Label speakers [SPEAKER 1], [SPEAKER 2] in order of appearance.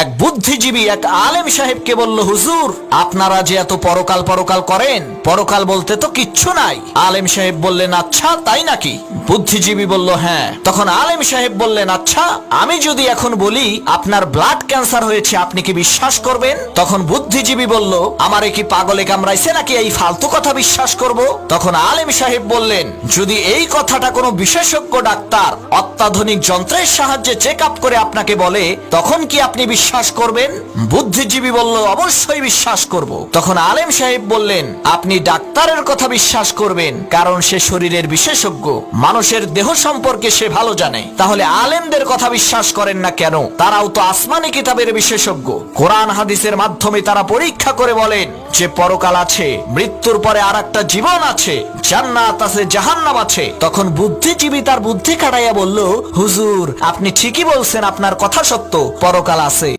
[SPEAKER 1] এক বুদ্ধিজীবী এক আলেম সাহেবকে বলল, হুজুর আপনারা যে এত পরকাল পরকাল করেন, পরকাল বলতে তো কিচ্ছু নাই। আলেম সাহেব বললেন, আচ্ছা তাই নাকি? বুদ্ধিজীবী বলল, হ্যাঁ। তখন আলেম সাহেব বললেন, আচ্ছা আমি যদি এখন বলি আপনার ব্লাড ক্যান্সার হয়েছে, আপনি কি বিশ্বাস করবেন? তখন বুদ্ধিজীবী বলল, আমারে কি পাগলে কামড়াইছে নাকি এই ফালতু কথা বিশ্বাস করব? তখন আলেম সাহেব বললেন, যদি এই কথাটা কোনো বিশেষজ্ঞ ডাক্তার অত্যাধুনিক যন্ত্রের সাহায্যে চেক আপ করে আপনাকে বলে, তখন কি আপনি বিশ্বাস করবেন? বুদ্ধিজীবী বলল, অবশ্যই বিশ্বাস করব। তখন আলেম সাহেব বললেন, আপনি ডাক্তারের কথা বিশ্বাস করবেন কারণ সে শরীরের বিশেষজ্ঞ, মানুষের দেহ সম্পর্কে সে ভালো জানে। তাহলে আলেমদের কথা বিশ্বাস করেন না কেন? তারাও তো আসমানি কিতাবের বিশেষজ্ঞ। কোরআন হাদিসের মাধ্যমে তারা পরীক্ষা করে বলেন যে পরকাল আছে, মৃত্যুর পরে আর একটা জীবন আছে, জান্নাত আছে, জাহান্নাম আছে। তখন বুদ্ধিজীবী তার বুদ্ধি খাটাইয়া বলল, হুজুর আপনি ঠিকই বলছেন, আপনার কথা সত্য, পরকাল আছে।